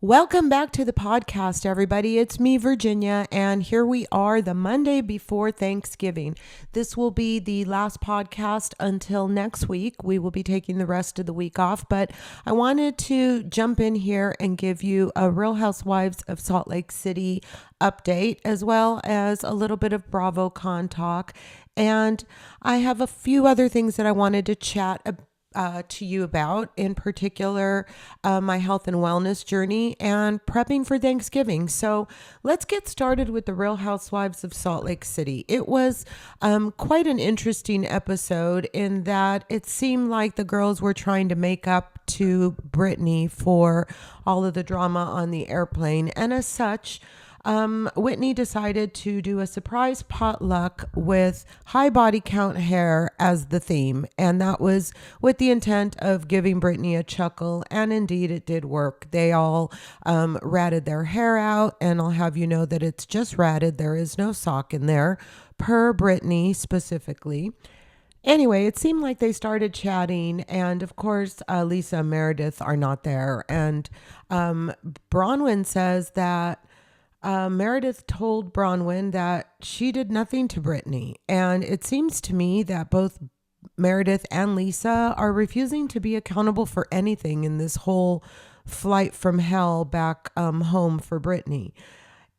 Welcome back to the podcast, everybody. It's me, Virginia, and here we are the Monday before Thanksgiving. This will be the last podcast until next week. We will be taking the rest of the week off, but I wanted to jump in here and give you a Real Housewives of Salt Lake City update, as well as a little bit of Bravocon talk. And I have a few other things that I wanted to chat about. To you about, in particular, my health and wellness journey and prepping for Thanksgiving. So let's get started with the Real Housewives of Salt Lake City. It was quite an interesting episode in that it seemed like the girls were trying to make up to Britani for all of the drama on the airplane. And as such, Whitney decided to do a surprise potluck with high body count hair as the theme. And that was with the intent of giving Britani a chuckle. And indeed, it did work. They all ratted their hair out. And I'll have you know that it's just ratted. There is no sock in there, per Britani specifically. Anyway, it seemed like they started chatting, and of course, Lisa and Meredith are not there. And Bronwyn says that Meredith told Bronwyn that she did nothing to Britani. And it seems to me that both Meredith and Lisa are refusing to be accountable for anything in this whole flight from hell back home for Britani.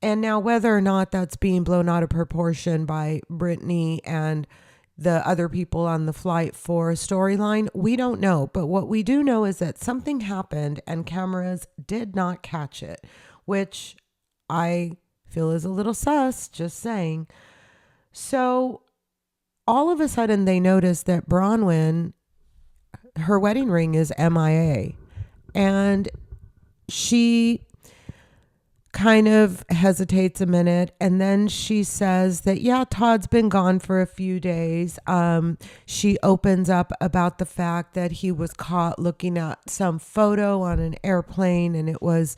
And now whether or not that's being blown out of proportion by Britani and the other people on the flight for a storyline, we don't know. But what we do know is that something happened and cameras did not catch it, which I feel is a little sus, just saying. So all of a sudden they notice that Bronwyn, her wedding ring is MIA. And she kind of hesitates a minute. And then she says that, yeah, Todd's been gone for a few days. She opens up about the fact that he was caught looking at some photo on an airplane, and it was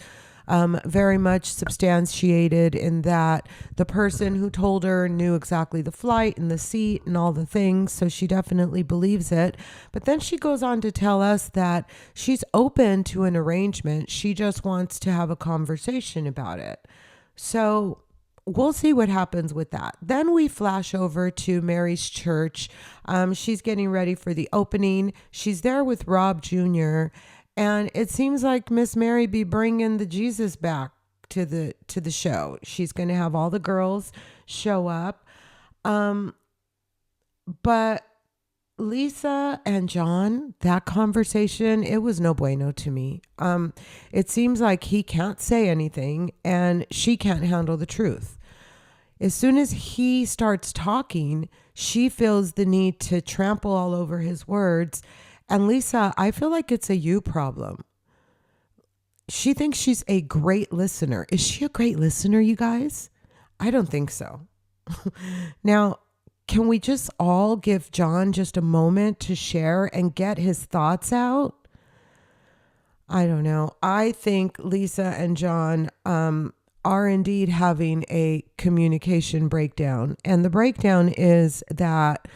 very much substantiated in that the person who told her knew exactly the flight and the seat and all the things. So she definitely believes it. But then she goes on to tell us that she's open to an arrangement. She just wants to have a conversation about it. So we'll see what happens with that. Then we flash over to Mary's church. She's getting ready for the opening. She's there with Rob Jr., and it seems like Miss Mary be bringing the Jesus back to the show. She's going to have all the girls show up. But Lisa and Jon, that conversation, it was no bueno to me. It seems like he can't say anything and she can't handle the truth. As soon as he starts talking, she feels the need to trample all over his words. And Lisa, I feel like it's a you problem. She thinks she's a great listener. Is she a great listener, you guys? I don't think so. Now, can we just all give Jon just a moment to share and get his thoughts out? I don't know. I think Lisa and Jon are indeed having a communication breakdown. And the breakdown is that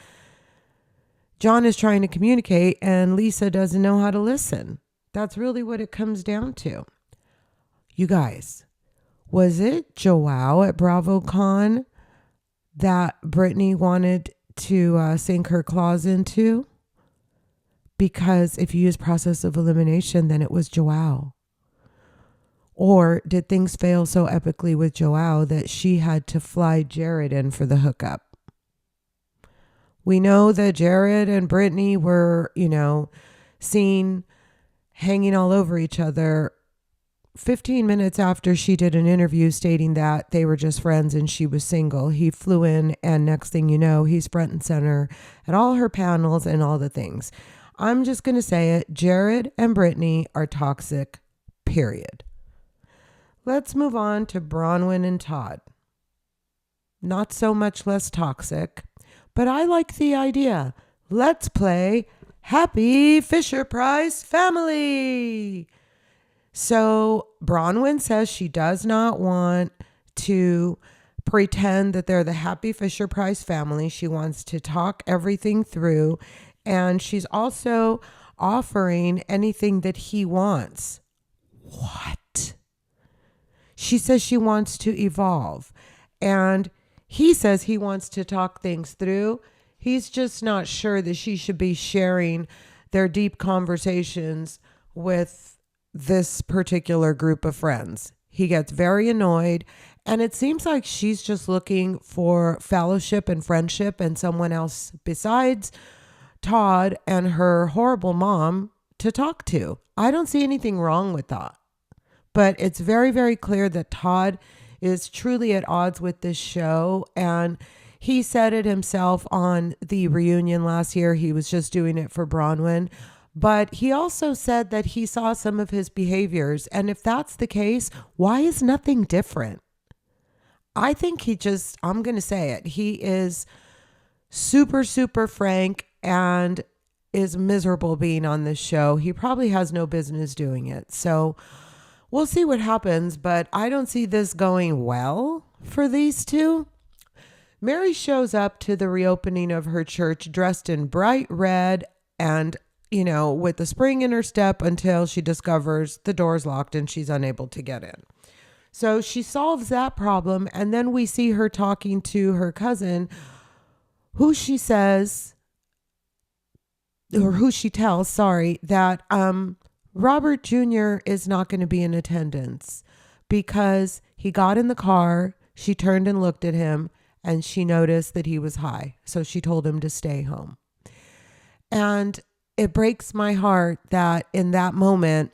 Jon is trying to communicate and Lisa doesn't know how to listen. That's really what it comes down to. You guys, was it Joao at Bravocon that Britani wanted to sink her claws into? Because if you use process of elimination, then it was Joao. Or did things fail so epically with Joao that she had to fly Jared in for the hookup? We know that Jared and Britani were, seen hanging all over each other 15 minutes after she did an interview stating that they were just friends and she was single. He flew in, and next thing you know, he's front and center at all her panels and all the things. I'm just going to say it. Jared and Britani are toxic, period. Let's move on to Bronwyn and Todd. Not so much less toxic. But I like the idea. Let's play Happy Fisher-Price Family. So Bronwyn says she does not want to pretend that they're the Happy Fisher-Price family. She wants to talk everything through. And she's also offering anything that he wants. What? she says she wants to evolve. And he says he wants to talk things through. He's just not sure that she should be sharing their deep conversations with this particular group of friends. He gets very annoyed, and it seems like she's just looking for fellowship and friendship and someone else besides Todd and her horrible mom to talk to. I don't see anything wrong with that. But it's very, very clear that Todd is truly at odds with this show. And he said it himself on the reunion last year. He was just doing it for Bronwyn. But he also said that he saw some of his behaviors. And if that's the case, why is nothing different? I think I'm going to say it. He is super, super frank and is miserable being on this show. He probably has no business doing it. So we'll see what happens, but I don't see this going well for these two. Mary shows up to the reopening of her church dressed in bright red and, with the spring in her step until she discovers the door's locked and she's unable to get in. So she solves that problem, and then we see her talking to her cousin, who she tells, that Robert Jr. is not going to be in attendance because he got in the car, she turned and looked at him, and she noticed that he was high. So she told him to stay home. And it breaks my heart that in that moment,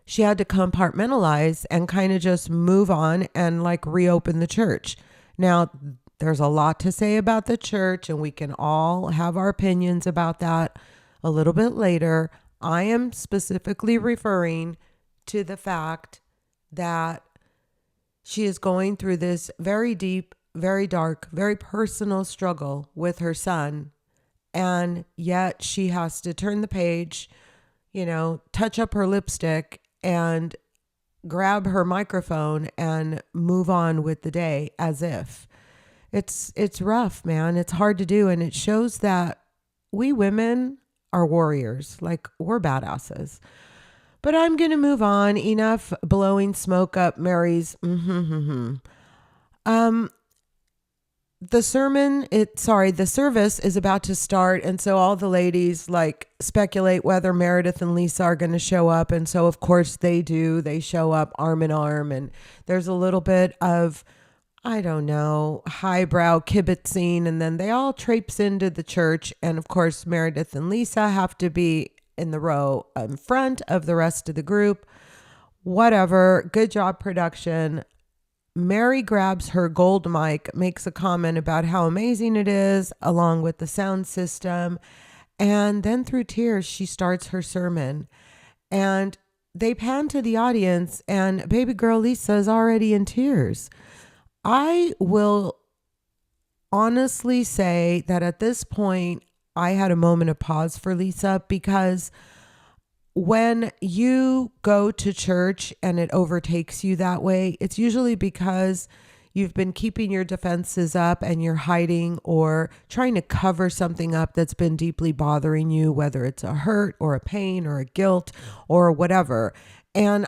she had to compartmentalize and kind of just move on and reopen the church. Now, there's a lot to say about the church, and we can all have our opinions about that a little bit later. I am specifically referring to the fact that she is going through this very deep, very dark, very personal struggle with her son. And yet she has to turn the page, touch up her lipstick and grab her microphone and move on with the day as if. It's rough, man. It's hard to do. And it shows that we women are warriors. We're badasses. But I'm going to move on. Enough blowing smoke up Mary's. The service is about to start. And so all the ladies speculate whether Meredith and Lisa are going to show up. And so of course they do. They show up arm in arm, and there's a little bit of, I don't know, highbrow kibitzing. And then they all traipse into the church. And of course, Meredith and Lisa have to be in the row in front of the rest of the group. Whatever. Good job, production. Mary grabs her gold mic, makes a comment about how amazing it is, along with the sound system. And then through tears, she starts her sermon. And they pan to the audience, and baby girl Lisa is already in tears. I will honestly say that at this point, I had a moment of pause for Lisa, because when you go to church and it overtakes you that way, it's usually because you've been keeping your defenses up and you're hiding or trying to cover something up that's been deeply bothering you, whether it's a hurt or a pain or a guilt or whatever. And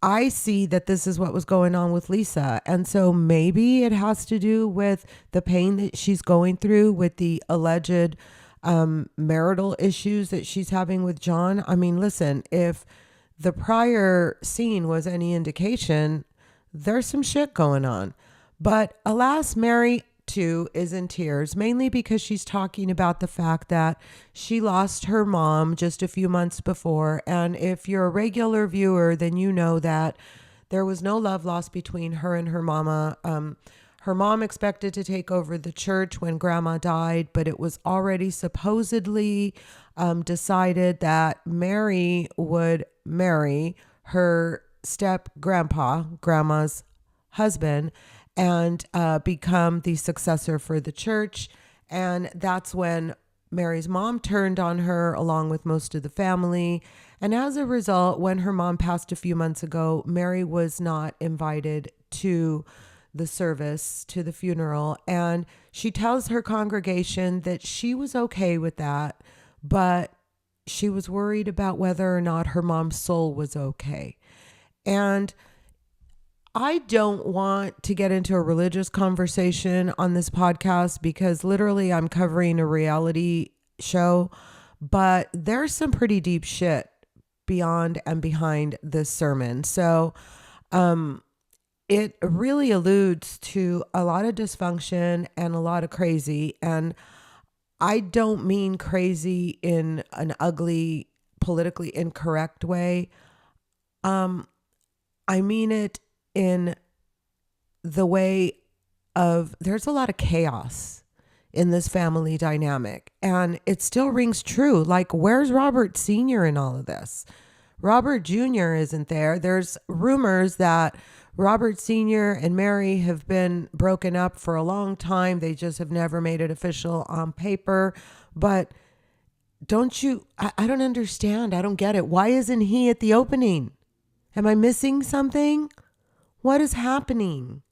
I see that this is what was going on with Lisa. And so maybe it has to do with the pain that she's going through with the alleged marital issues that she's having with Jon. I mean, listen, if the prior scene was any indication, there's some shit going on. But alas, Mary too is in tears, mainly because she's talking about the fact that she lost her mom just a few months before. And if you're a regular viewer, then you know that there was no love lost between her and her mama. Her mom expected to take over the church when grandma died, but it was already supposedly decided that Mary would marry her step grandpa, grandma's husband, and become the successor for the church. And that's when Mary's mom turned on her along with most of the family. And as a result, when her mom passed a few months ago, Mary was not invited to the service, to the funeral. And she tells her congregation that she was okay with that, but she was worried about whether or not her mom's soul was okay. And I don't want to get into a religious conversation on this podcast because literally I'm covering a reality show, but there's some pretty deep shit beyond and behind this sermon. So, it really alludes to a lot of dysfunction and a lot of crazy. And I don't mean crazy in an ugly, politically incorrect way. I mean it in the way of there's a lot of chaos in this family dynamic, and it still rings true. Like, where's Robert Sr. in all of this? Robert Jr. isn't there. There's rumors that Robert Sr. and Mary have been broken up for a long time. They just have never made it official on paper. But I don't understand. I don't get it. Why isn't he at the opening? Am I missing something? What is happening?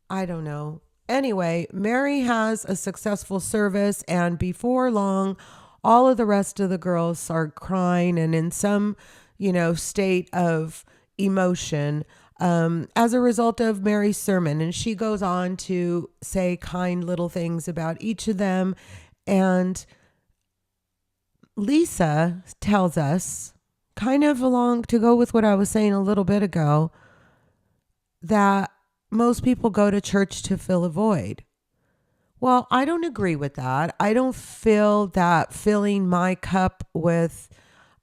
I don't know. Anyway, Mary has a successful service, and before long, all of the rest of the girls are crying and in some, state of emotion as a result of Mary's sermon. And she goes on to say kind little things about each of them. And Lisa tells us, kind of along to go with what I was saying a little bit ago, that most people go to church to fill a void. Well, I don't agree with that. I don't feel that filling my cup with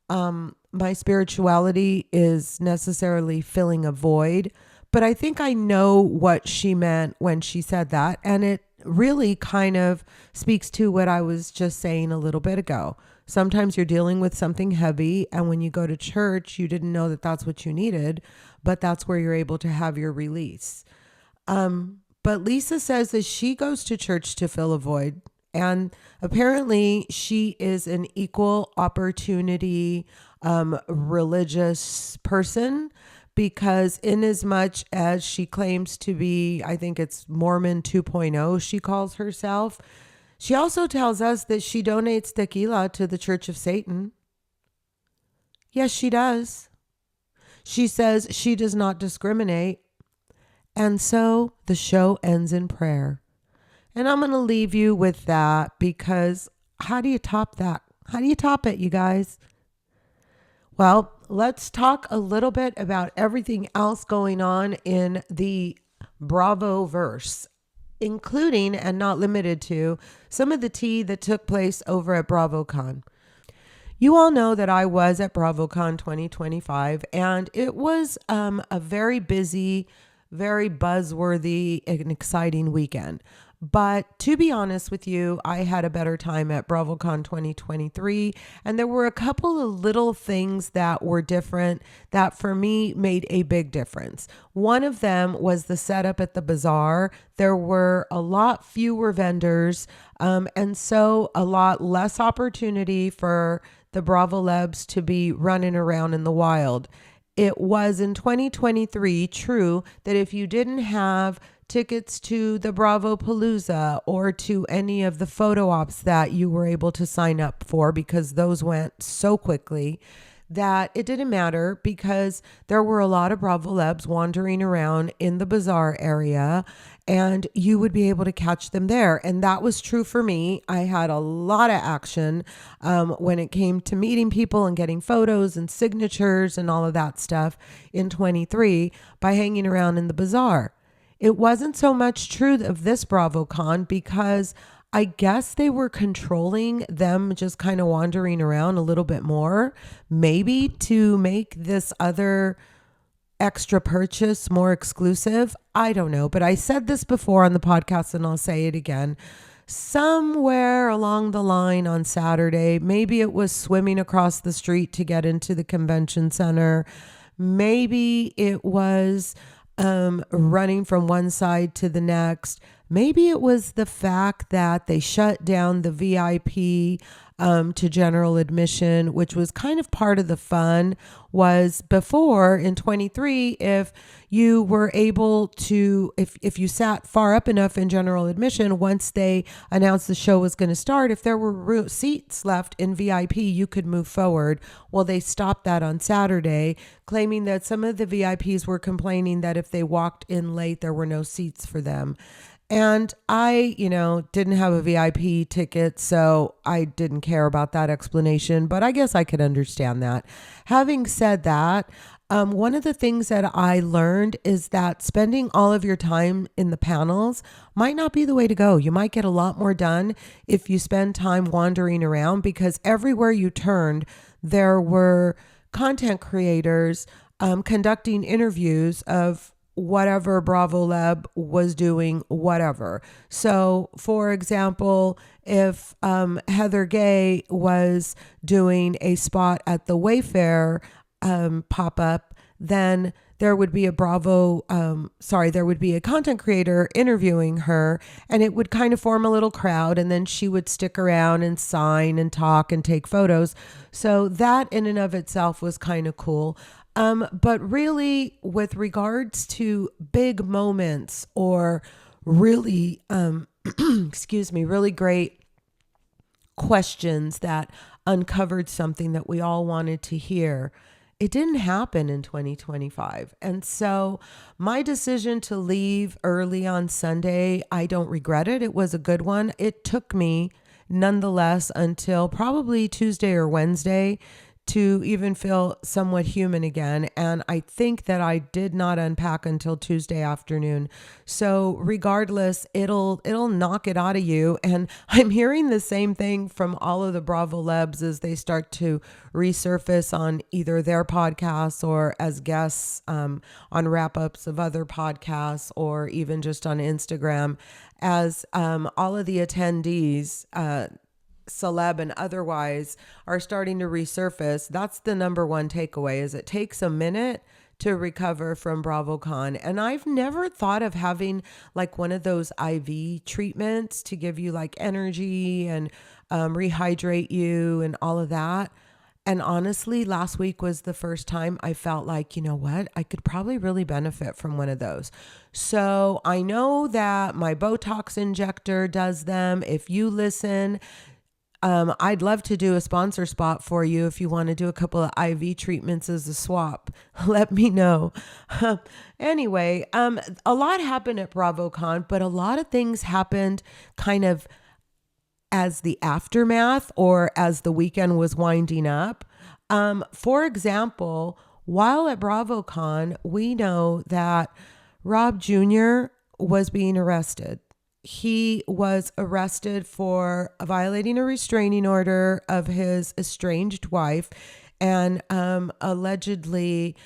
my spirituality is necessarily filling a void. But I think I know what she meant when she said that. And it really kind of speaks to what I was just saying a little bit ago. Sometimes you're dealing with something heavy, and when you go to church, you didn't know that that's what you needed, but that's where you're able to have your release. But Lisa says that she goes to church to fill a void, and apparently she is an equal opportunity religious person, because in as much as she claims to be, I think it's Mormon 2.0, she calls herself, she also tells us that she donates tequila to the Church of Satan. Yes, she does. She says she does not discriminate. And so the show ends in prayer. And I'm going to leave you with that, because how do you top that? How do you top it, you guys? Well, let's talk a little bit about everything else going on in the Bravo verse, including and not limited to some of the tea that took place over at Bravocon. You all know that I was at Bravocon 2025, and it was a very busy, very buzzworthy and exciting weekend. But to be honest with you, I had a better time at Bravocon 2023, and there were a couple of little things that were different that for me made a big difference. One of them was the setup at the bazaar. There were a lot fewer vendors, and so a lot less opportunity for the Bravolebs to be running around in the wild. It was in 2023 true that if you didn't have tickets to the Bravo Palooza or to any of the photo ops that you were able to sign up for, because those went so quickly, that it didn't matter, because there were a lot of Bravolebs wandering around in the bazaar area, and you would be able to catch them there. And that was true for me. I had a lot of action when it came to meeting people and getting photos and signatures and all of that stuff in 23 by hanging around in the bazaar. It wasn't so much true of this Bravocon, because I guess they were controlling them just kind of wandering around a little bit more, maybe to make this other extra purchase more exclusive. I don't know, but I said this before on the podcast and I'll say it again. Somewhere along the line on Saturday, maybe it was swimming across the street to get into the convention center. Maybe it was running from one side to the next. Maybe it was the fact that they shut down the VIP to general admission, which was kind of part of the fun. Was before in 23, if you were able to, if you sat far up enough in general admission, once they announced the show was going to start, if there were seats left in VIP, you could move forward. Well, they stopped that on Saturday, claiming that some of the VIPs were complaining that if they walked in late, there were no seats for them. And I, didn't have a VIP ticket, so I didn't care about that explanation, but I guess I could understand that. Having said that, one of the things that I learned is that spending all of your time in the panels might not be the way to go. You might get a lot more done if you spend time wandering around, because everywhere you turned, there were content creators conducting interviews of whatever Bravoleb was doing, whatever. So, for example, if Heather Gay was doing a spot at the Wayfair pop-up, then there would be a there would be a content creator interviewing her, and it would kind of form a little crowd, and then she would stick around and sign and talk and take photos. So that in and of itself was kind of cool. But really, with regards to big moments or really, really great questions that uncovered something that we all wanted to hear, it didn't happen in 2025. And so my decision to leave early on Sunday, I don't regret it. It was a good one. It took me nonetheless until probably Tuesday or Wednesday to even feel somewhat human again. And I think that I did not unpack until Tuesday afternoon. So regardless, it'll knock it out of you. And I'm hearing the same thing from all of the Bravolebs as they start to resurface on either their podcasts or as guests on wrap-ups of other podcasts, or even just on Instagram, as all of the attendees, celeb and otherwise, are starting to resurface. That's the number one takeaway, is it takes a minute to recover from Bravocon. And I've never thought of having like one of those IV treatments to give you like energy and rehydrate you and all of that. And honestly, last week was the first time I felt like, you know what, I could probably really benefit from one of those. So I know that my Botox injector does them. If you listen, I'd love to do a sponsor spot for you. If you want to do a couple of IV treatments as a swap, let me know. Anyway, a lot happened at Bravocon, but a lot of things happened kind of as the aftermath or as the weekend was winding up. For example, while at Bravocon, we know that Rob Jr. was being arrested. He was arrested for violating a restraining order of his estranged wife and allegedly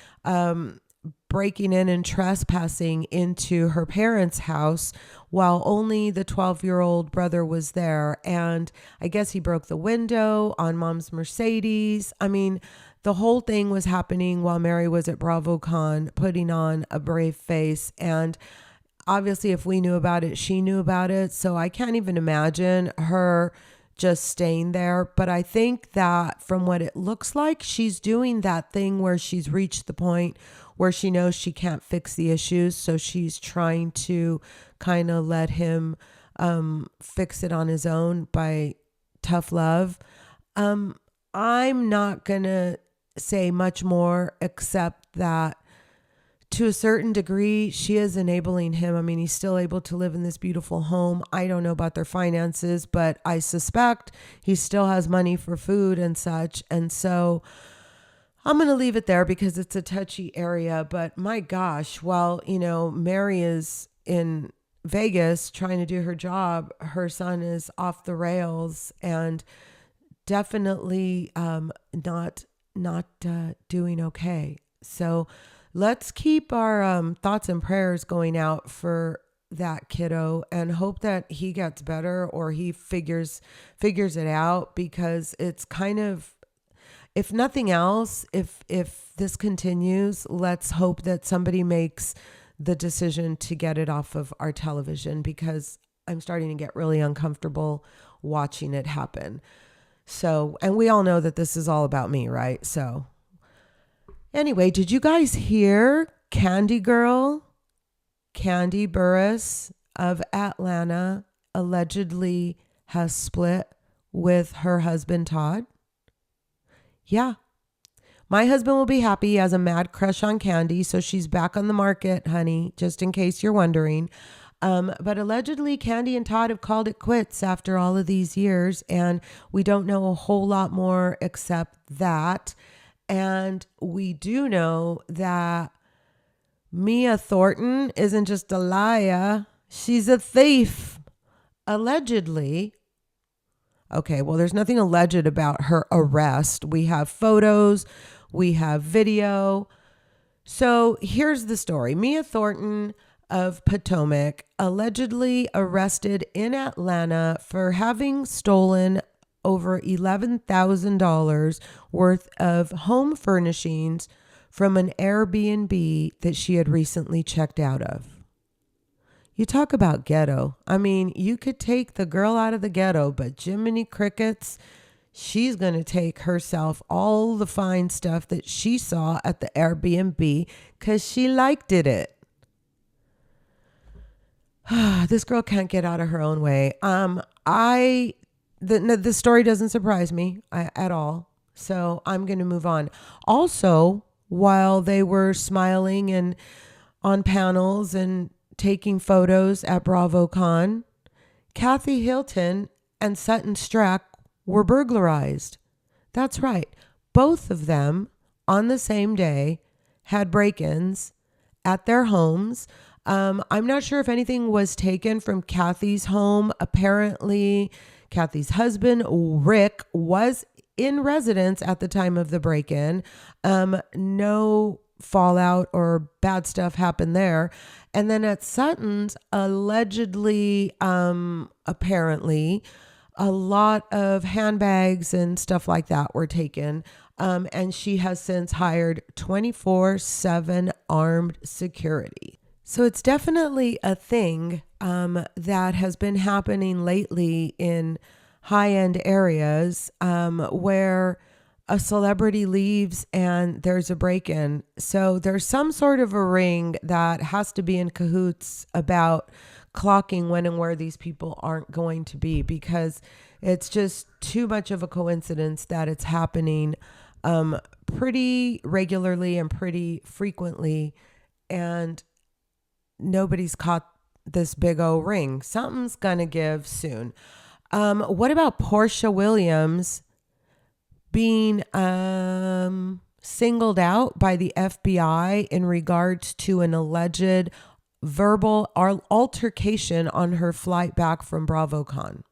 breaking in and trespassing into her parents' house while only the 12-year-old brother was there. And I guess he broke the window on Mom's Mercedes. I mean, the whole thing was happening while Mary was at Bravocon putting on a brave face. And obviously, if we knew about it, she knew about it. So I can't even imagine her just staying there. But I think that from what it looks like, she's doing that thing where she's reached the point where she knows she can't fix the issues. So she's trying to kind of let him fix it on his own by tough love. I'm not going to say much more except that to a certain degree, she is enabling him. I mean, he's still able to live in this beautiful home. I don't know about their finances, but I suspect he still has money for food and such. And so I'm going to leave it there because it's a touchy area. But my gosh, while, Mary is in Vegas trying to do her job, her son is off the rails and definitely not doing okay. So let's keep our thoughts and prayers going out for that kiddo and hope that he gets better or he figures it out, because it's kind of, if nothing else, if this continues, let's hope that somebody makes the decision to get it off of our television, because I'm starting to get really uncomfortable watching it happen. So, and we all know that this is all about me, right? So anyway, did you guys hear Candy Girl, Candy Burris of Atlanta, allegedly has split with her husband, Todd? Yeah. My husband will be happy. He has a mad crush on Candy, so she's back on the market, honey, just in case you're wondering. But allegedly, Candy and Todd have called it quits after all of these years, and we don't know a whole lot more except that. And we do know that Mia Thornton isn't just a liar, she's a thief. Allegedly. Okay, well, there's nothing alleged about her arrest. We have photos, we have video. So here's the story. Mia Thornton of Potomac allegedly arrested in Atlanta for having stolen over $11,000 worth of home furnishings from an Airbnb that she had recently checked out of. You talk about ghetto. I mean, you could take the girl out of the ghetto, but Jiminy Crickets, she's going to take herself all the fine stuff that she saw at the Airbnb because she liked it. This girl can't get out of her own way. The story doesn't surprise me at all. So I'm going to move on. Also, while they were smiling and on panels and taking photos at Bravocon, Kathy Hilton and Sutton Strake were burglarized. That's right. Both of them on the same day had break-ins at their homes. I'm not sure if anything was taken from Kathy's home. Apparently, Kathy's husband, Rick, was in residence at the time of the break-in. No fallout or bad stuff happened there. And then at Sutton's, allegedly, apparently, a lot of handbags and stuff like that were taken. And she has since hired 24/7 armed security. So it's definitely a thing that has been happening lately in high-end areas where a celebrity leaves and there's a break-in. So there's some sort of a ring that has to be in cahoots about clocking when and where these people aren't going to be, because it's just too much of a coincidence that it's happening pretty regularly and pretty frequently, and nobody's caught this big O ring. Something's gonna give soon. What about Portia Williams being singled out by the FBI in regards to an alleged verbal altercation on her flight back from Bravocon?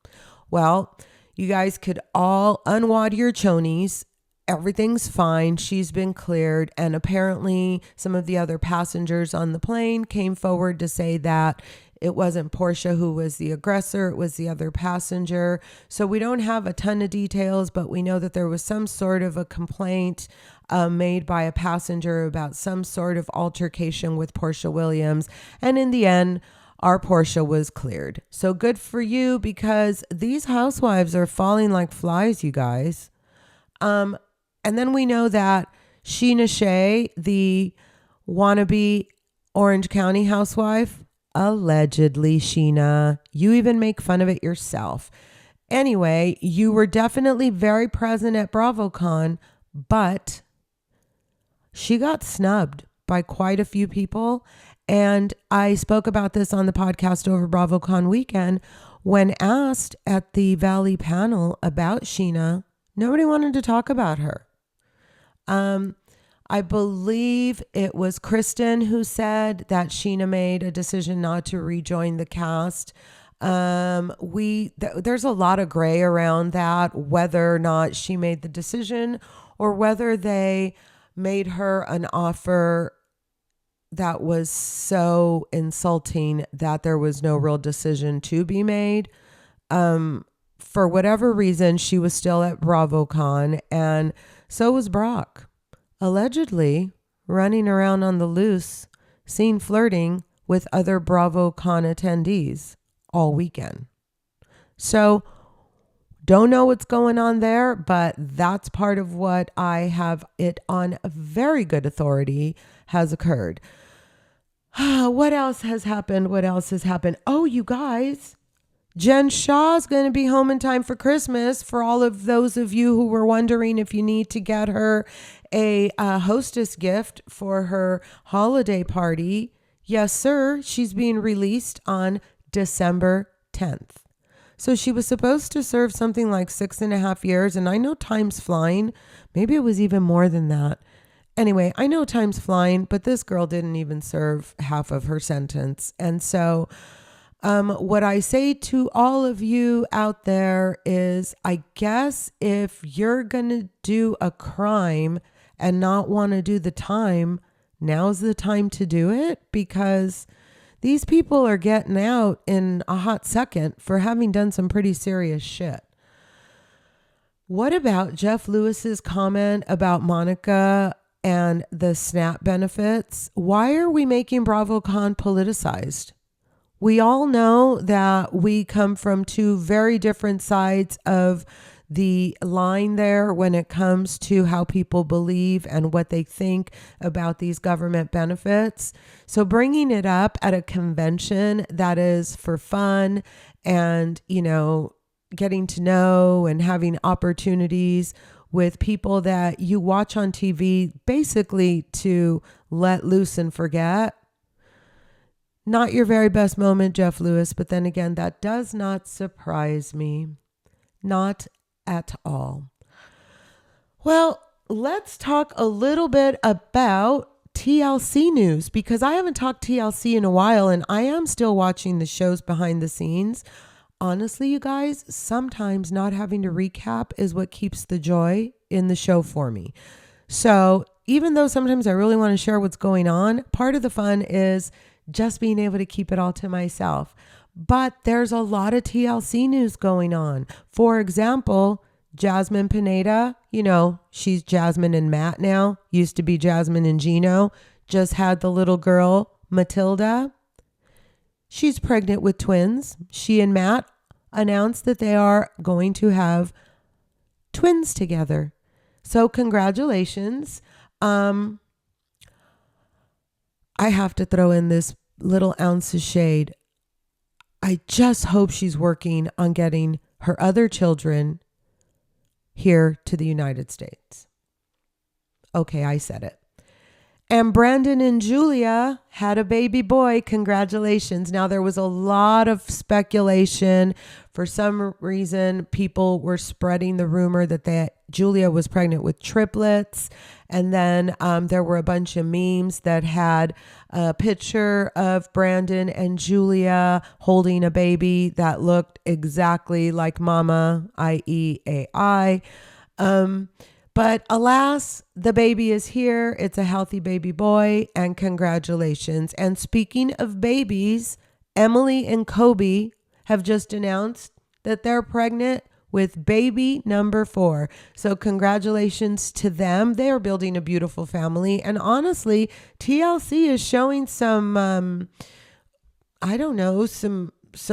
Well, you guys could all unwad your chonies. Everything's fine. She's been cleared. And apparently some of the other passengers on the plane came forward to say that it wasn't Portia who was the aggressor. It was the other passenger. So we don't have a ton of details, but we know that there was some sort of a complaint made by a passenger about some sort of altercation with Portia Williams. And in the end, our Portia was cleared. So good for you, because these housewives are falling like flies, you guys. And then we know that Sheena Shea, the wannabe Orange County housewife, allegedly, Sheena, you even make fun of it yourself. Anyway, you were definitely very present at Bravocon, but she got snubbed by quite a few people. And I spoke about this on the podcast over Bravocon weekend. When asked at the Valley panel about Sheena, nobody wanted to talk about her. I believe it was Kristen who said that Sheena made a decision not to rejoin the cast. There's a lot of gray around that, whether or not she made the decision or whether they made her an offer that was so insulting that there was no real decision to be made. For whatever reason, she was still at Bravocon, and so was Brock. Allegedly running around on the loose, seen flirting with other Bravocon attendees all weekend. So Don't know what's going on there, but that's part of what I have it on a very good authority has occurred. What else has happened? What else has happened? Oh, you guys, Jen Shaw's going to be home in time for Christmas. For all of those of you who were wondering if you need to get her a hostess gift for her holiday party. Yes, sir. She's being released on December 10th. So she was supposed to serve something like 6.5 years. And I know time's flying. Maybe it was even more than that. Anyway, I know time's flying, but this girl didn't even serve half of her sentence. And so what I say to all of you out there is, I guess if you're going to do a crime and not want to do the time, now's the time to do it, because these people are getting out in a hot second for having done some pretty serious shit. What about Jeff Lewis's comment about Monica and the SNAP benefits? Why are we making Bravocon politicized? We all know that we come from two very different sides of the line there when it comes to how people believe and what they think about these government benefits. So bringing it up at a convention that is for fun and, getting to know and having opportunities with people that you watch on TV basically to let loose and forget. Not your very best moment, Jeff Lewis, but then again, that does not surprise me. Not at all. Well, let's talk a little bit about TLC news, because I haven't talked TLC in a while and I am still watching the shows behind the scenes. Honestly, you guys, sometimes not having to recap is what keeps the joy in the show for me. So even though sometimes I really want to share what's going on, part of the fun is just being able to keep it all to myself. But there's a lot of TLC news going on. For example, Jasmine Pineda, she's Jasmine and Matt now, used to be Jasmine and Gino, just had the little girl, Matilda. She's pregnant with twins. She and Matt announced that they are going to have twins together. So congratulations. I have to throw in this little ounce of shade. I just hope she's working on getting her other children here to the United States. Okay, I said it. And Brandon and Julia had a baby boy. Congratulations. Now, there was a lot of speculation. For some reason, people were spreading the rumor that Julia was pregnant with triplets. And then there were a bunch of memes that had a picture of Brandon and Julia holding a baby that looked exactly like Mama, i.e. AI. But alas, the baby is here. It's a healthy baby boy, and congratulations. And speaking of babies, Emily and Kobe have just announced that they're pregnant with baby number 4. So congratulations to them. They are building a beautiful family. And honestly, TLC is showing some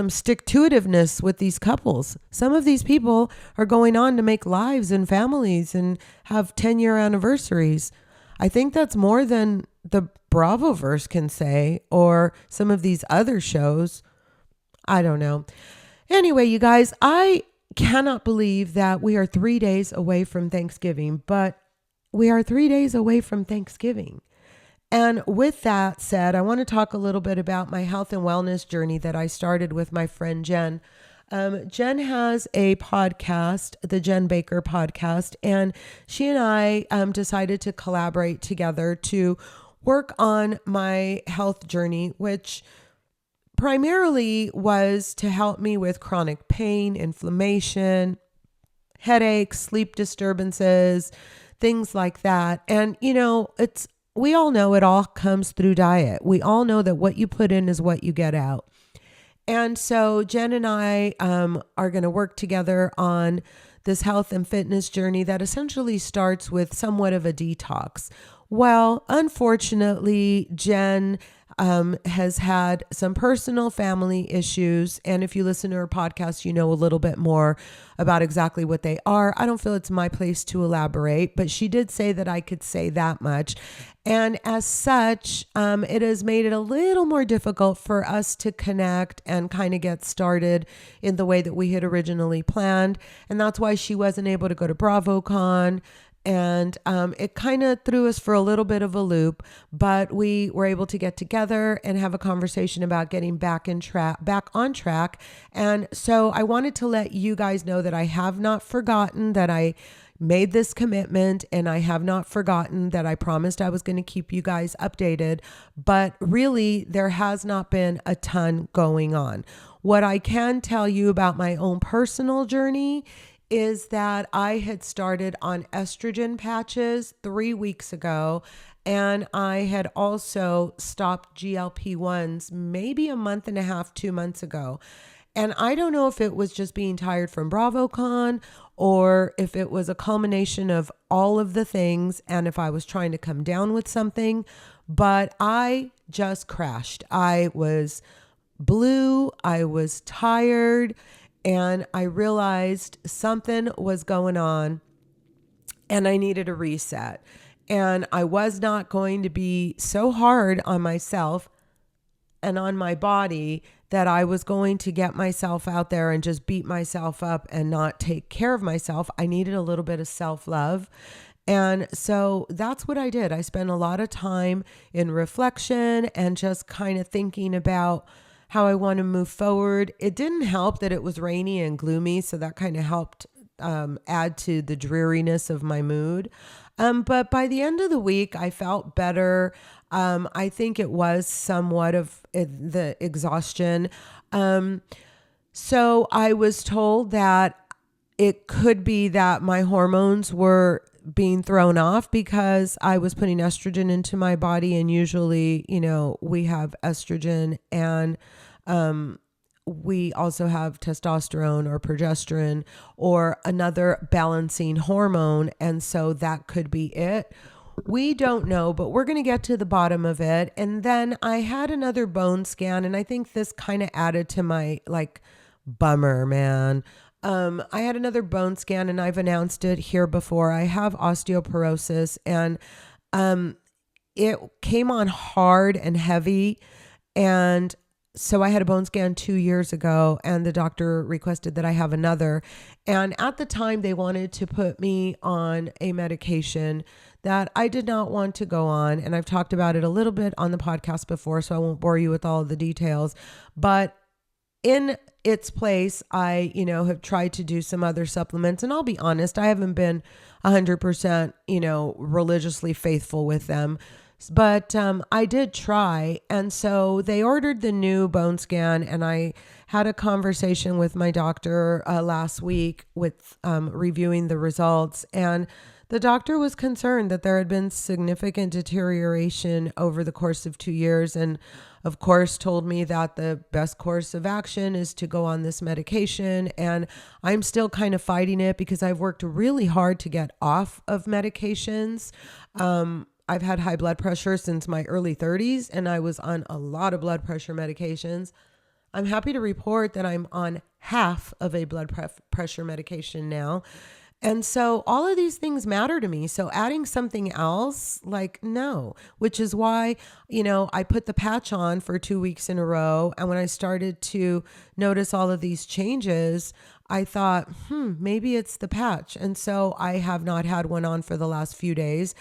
stick-to-itiveness with these couples. Some of these people are going on to make lives and families and have 10-year anniversaries. I think that's more than the Bravoverse can say, or some of these other shows. I don't know. Anyway, you guys, I cannot believe that we are 3 days away from Thanksgiving, but we are 3 days away from Thanksgiving. And with that said, I want to talk a little bit about my health and wellness journey that I started with my friend Jen. Jen has a podcast, the Jen Baker podcast, and she and I decided to collaborate together to work on my health journey, which primarily was to help me with chronic pain, inflammation, headaches, sleep disturbances, things like that. And, we all know it all comes through diet. We all know that what you put in is what you get out. And so Jen and I are going to work together on this health and fitness journey that essentially starts with somewhat of a detox. Well, unfortunately, Jen has had some personal family issues. And if you listen to her podcast, you know a little bit more about exactly what they are. I don't feel it's my place to elaborate, but she did say that I could say that much. And as such, it has made it a little more difficult for us to connect and kind of get started in the way that we had originally planned. And that's why she wasn't able to go to Bravocon. And it kind of threw us for a little bit of a loop, but we were able to get together and have a conversation about getting back on track. And so I wanted to let you guys know that I have not forgotten that I made this commitment, and I have not forgotten that I promised I was going to keep you guys updated. But really, there has not been a ton going on. What I can tell you about my own personal journey is that I had started on estrogen patches 3 weeks ago, and I had also stopped GLP-1s maybe a month and a half, 2 months ago. And I don't know if it was just being tired from Bravocon or if it was a culmination of all of the things and if I was trying to come down with something, but I just crashed. I was blue, I was tired, and I realized something was going on and I needed a reset. And I was not going to be so hard on myself and on my body that I was going to get myself out there and just beat myself up and not take care of myself. I needed a little bit of self-love. And so that's what I did. I spent a lot of time in reflection and just kind of thinking about how I want to move forward. It didn't help that it was rainy and gloomy, so that kind of helped add to the dreariness of my mood. But by the end of the week, I felt better. I think it was somewhat of the exhaustion. So I was told that it could be that my hormones were being thrown off because I was putting estrogen into my body. And usually, we have estrogen and we also have testosterone or progesterone or another balancing hormone. And so that could be it. We don't know, but we're going to get to the bottom of it. And then I had another bone scan, and I think this kind of added to my bummer, man. I had another bone scan, and I've announced it here before. I have osteoporosis, and it came on hard and heavy. And so I had a bone scan 2 years ago, and the doctor requested that I have another. And at the time, they wanted to put me on a medication that I did not want to go on. And I've talked about it a little bit on the podcast before, so I won't bore you with all of the details. But in its place, I, have tried to do some other supplements. And I'll be honest, I haven't been 100%, religiously faithful with them. But I did try. And so they ordered the new bone scan, and I had a conversation with my doctor last week with reviewing the results. And the doctor was concerned that there had been significant deterioration over the course of 2 years. And of course, told me that the best course of action is to go on this medication. And I'm still kind of fighting it because I've worked really hard to get off of medications. I've had high blood pressure since my early 30s, and I was on a lot of blood pressure medications. I'm happy to report that I'm on half of a blood pressure medication now. And so all of these things matter to me. So adding something else, no, which is why, I put the patch on for 2 weeks in a row. And when I started to notice all of these changes, I thought, maybe it's the patch. And so I have not had one on for the last few days.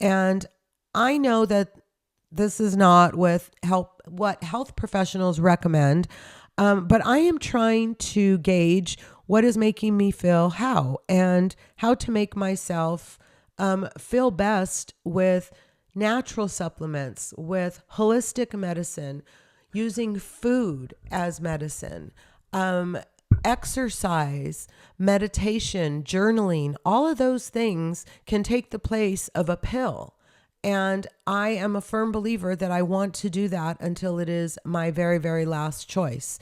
And I know that this is not what health professionals recommend, but I am trying to gauge what is making me feel how to make myself feel best with natural supplements, with holistic medicine, using food as medicine, exercise, meditation, journaling. All of those things can take the place of a pill. And I am a firm believer that I want to do that until it is my very, very last choice.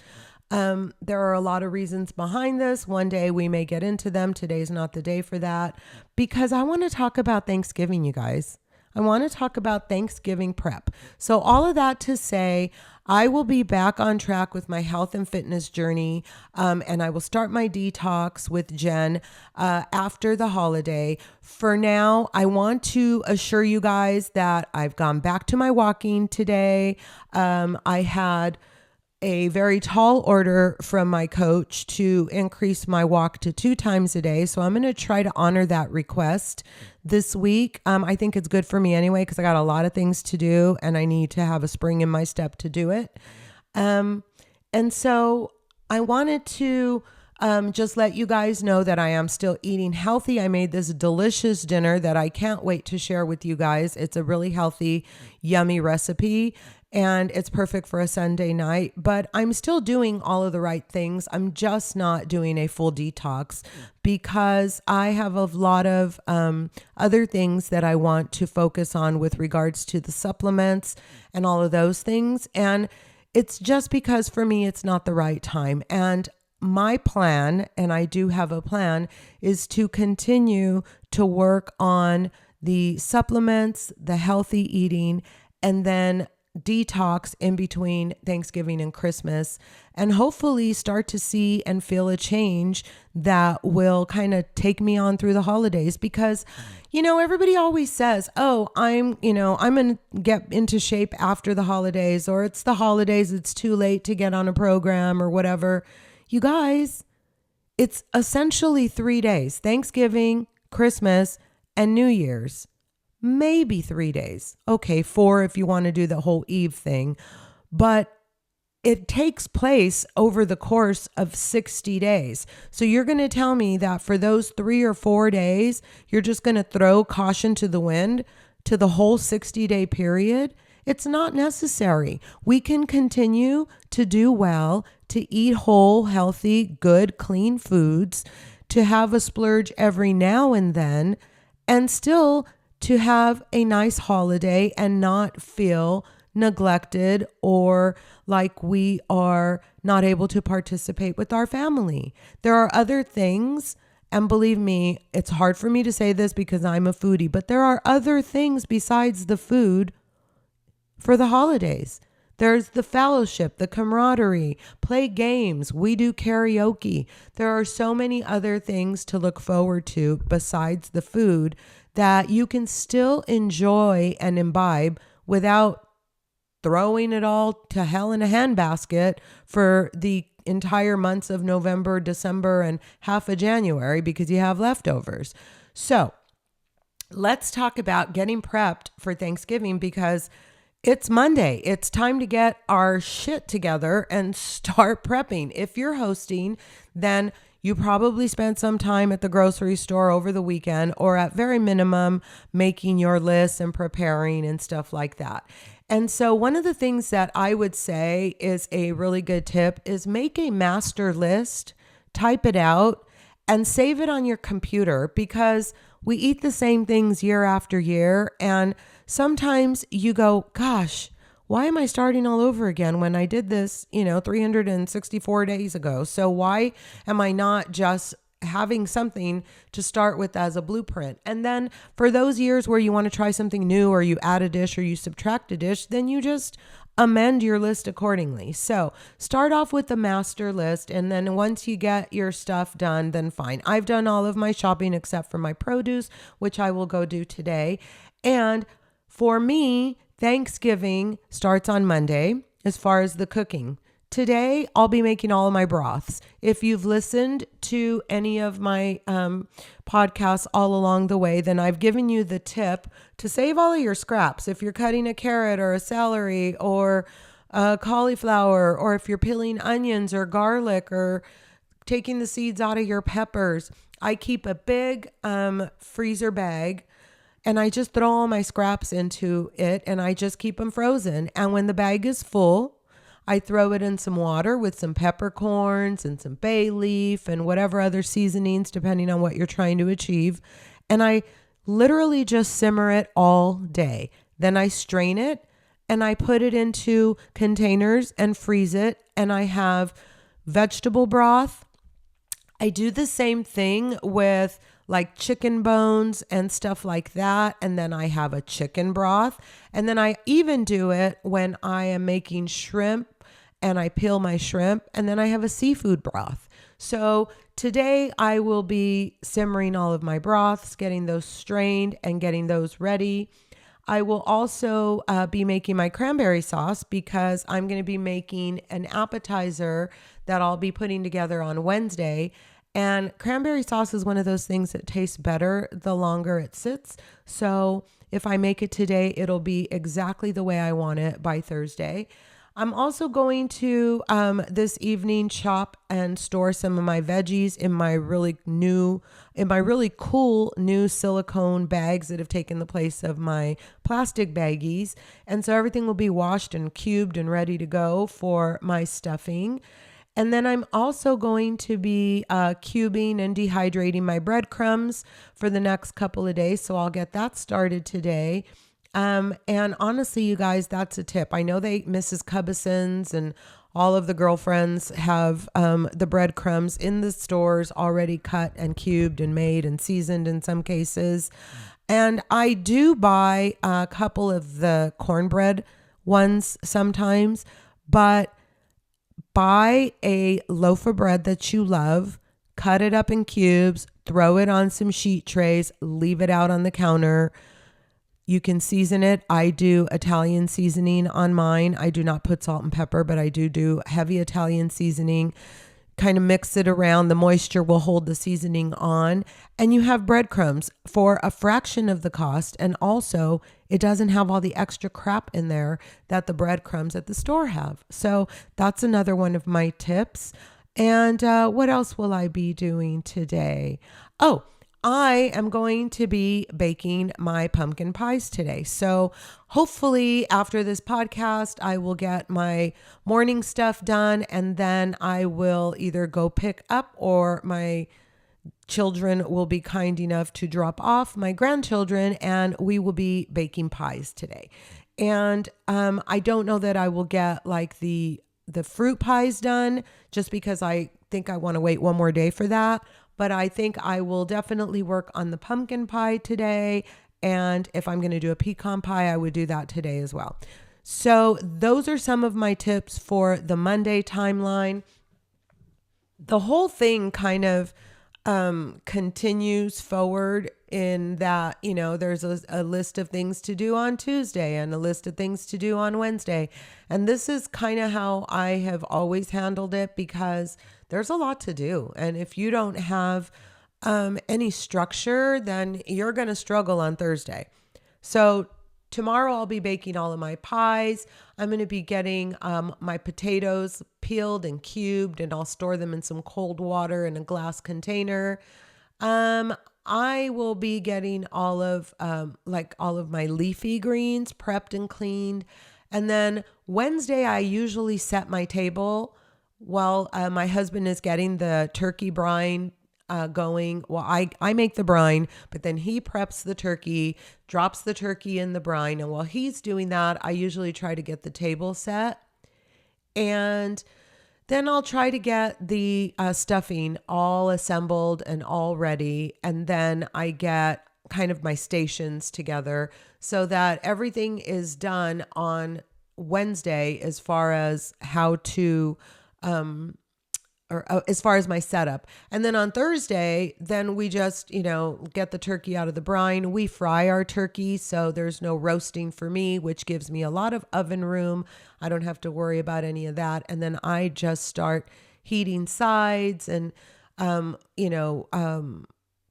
There are a lot of reasons behind this. One day we may get into them. Today's not the day for that, because I want to talk about Thanksgiving, you guys. I want to talk about Thanksgiving prep. So all of that to say, I will be back on track with my health and fitness journey, and I will start my detox with Jen after the holiday. For now, I want to assure you guys that I've gone back to my walking today. I had a very tall order from my coach to increase my walk to 2 times a day. So I'm going to try to honor that request this week. I think it's good for me anyway, because I got a lot of things to do and I need to have a spring in my step to do it. And so I wanted to just let you guys know that I am still eating healthy. I made this delicious dinner that I can't wait to share with you guys. It's a really healthy, yummy recipe. And it's perfect for a Sunday night, but I'm still doing all of the right things. I'm just not doing a full detox because I have a lot of other things that I want to focus on with regards to the supplements and all of those things. And it's just because for me, it's not the right time. And my plan, and I do have a plan, is to continue to work on the supplements, the healthy eating, and then detox in between Thanksgiving and Christmas, and hopefully start to see and feel a change that will kind of take me on through the holidays. Because, everybody always says, oh, I'm going to get into shape after the holidays, or it's the holidays, it's too late to get on a program or whatever. You guys, it's essentially 3 days: Thanksgiving, Christmas, and New Year's. Maybe 3 days. Okay, 4 if you want to do the whole Eve thing. But it takes place over the course of 60 days. So you're going to tell me that for those 3 or 4 days, you're just going to throw caution to the wind to the whole 60-day period? It's not necessary. We can continue to do well, to eat whole, healthy, good, clean foods, to have a splurge every now and then, and still to have a nice holiday and not feel neglected or like we are not able to participate with our family. There are other things, and believe me, it's hard for me to say this because I'm a foodie, but there are other things besides the food for the holidays. There's the fellowship, the camaraderie, play games. We do karaoke. There are so many other things to look forward to besides the food that you can still enjoy and imbibe without throwing it all to hell in a handbasket for the entire months of November, December, and half of January because you have leftovers. So let's talk about getting prepped for Thanksgiving because it's Monday. It's time to get our shit together and start prepping. If you're hosting, then you probably spent some time at the grocery store over the weekend, or at very minimum, making your lists and preparing and stuff like that. And so one of the things that I would say is a really good tip is make a master list, type it out, and save it on your computer, because we eat the same things year after year. And sometimes you go, gosh, why am I starting all over again when I did this, 364 days ago? So why am I not just having something to start with as a blueprint? And then for those years where you want to try something new, or you add a dish or you subtract a dish, then you just amend your list accordingly. So start off with the master list. And then once you get your stuff done, then fine. I've done all of my shopping except for my produce, which I will go do today. And for me, Thanksgiving starts on Monday as far as the cooking. Today, I'll be making all of my broths. If you've listened to any of my podcasts all along the way, then I've given you the tip to save all of your scraps. If you're cutting a carrot or a celery or a cauliflower, or if you're peeling onions or garlic or taking the seeds out of your peppers, I keep a big freezer bag. And I just throw all my scraps into it and I just keep them frozen. And when the bag is full, I throw it in some water with some peppercorns and some bay leaf and whatever other seasonings, depending on what you're trying to achieve. And I literally just simmer it all day. Then I strain it and I put it into containers and freeze it. And I have vegetable broth. I do the same thing with like chicken bones and stuff like that. And then I have a chicken broth. And then I even do it when I am making shrimp and I peel my shrimp. And then I have a seafood broth. So today I will be simmering all of my broths, getting those strained and getting those ready. I will also be making my cranberry sauce because I'm going to be making an appetizer that I'll be putting together on Wednesday. And cranberry sauce is one of those things that tastes better the longer it sits. So if I make it today, it'll be exactly the way I want it by Thursday. I'm also going to this evening shop and store some of my veggies in my really cool new silicone bags that have taken the place of my plastic baggies. And so everything will be washed and cubed and ready to go for my stuffing. And then I'm also going to be cubing and dehydrating my breadcrumbs for the next couple of days. So I'll get that started today. And honestly, you guys, that's a tip. I know Mrs. Cubbison's and all of the girlfriends have the breadcrumbs in the stores already cut and cubed and made and seasoned in some cases. And I do buy a couple of the cornbread ones sometimes, but buy a loaf of bread that you love, cut it up in cubes, throw it on some sheet trays, leave it out on the counter. You can season it. I do Italian seasoning on mine. I do not put salt and pepper, but I do heavy Italian seasoning. Kind of mix it around. The moisture will hold the seasoning on. And you have breadcrumbs for a fraction of the cost. And also, it doesn't have all the extra crap in there that the breadcrumbs at the store have. So that's another one of my tips. And what else will I be doing today? Oh, I am going to be baking my pumpkin pies today. So hopefully after this podcast, I will get my morning stuff done, and then I will either go pick up or my children will be kind enough to drop off my grandchildren, and we will be baking pies today. And I don't know that I will get like the fruit pies done just because I think I want to wait one more day for that. But I think I will definitely work on the pumpkin pie today. And if I'm going to do a pecan pie, I would do that today as well. So those are some of my tips for the Monday timeline. The whole thing kind of continues forward in that, there's a list of things to do on Tuesday and a list of things to do on Wednesday. And this is kind of how I have always handled it because there's a lot to do. And if you don't have any structure, then you're going to struggle on Thursday. So tomorrow I'll be baking all of my pies. I'm going to be getting my potatoes peeled and cubed, and I'll store them in some cold water in a glass container. I will be getting all of my leafy greens prepped and cleaned. And then Wednesday, I usually set my table while my husband is getting the turkey brine going. Well, I make the brine, but then he preps the turkey, drops the turkey in the brine. And while he's doing that, I usually try to get the table set. And then I'll try to get the stuffing all assembled and all ready. And then I get kind of my stations together so that everything is done on Wednesday as far as how to as far as my setup. And then on Thursday, then we just, get the turkey out of the brine. We fry our turkey, so there's no roasting for me, which gives me a lot of oven room. I don't have to worry about any of that. And then I just start heating sides and,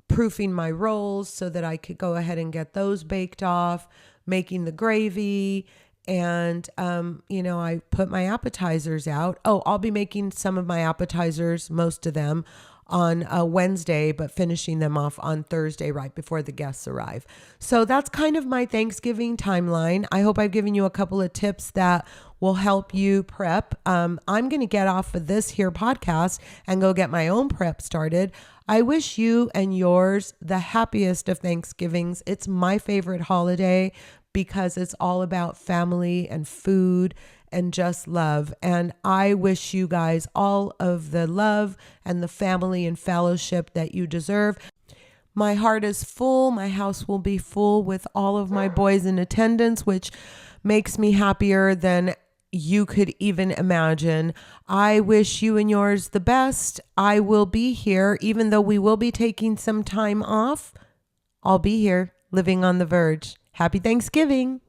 proofing my rolls so that I could go ahead and get those baked off, making the gravy. And, I put my appetizers out. Oh, I'll be making some of my appetizers, most of them, on Wednesday, but finishing them off on Thursday right before the guests arrive. So that's kind of my Thanksgiving timeline. I hope I've given you a couple of tips that will help you prep. I'm going to get off of this here podcast and go get my own prep started. I wish you and yours the happiest of Thanksgivings. It's my favorite holiday because it's all about family and food and just love. And I wish you guys all of the love and the family and fellowship that you deserve. My heart is full. My house will be full with all of my boys in attendance, which makes me happier than you could even imagine. I wish you and yours the best. I will be here, even though we will be taking some time off. I'll be here, living on the verge. Happy Thanksgiving.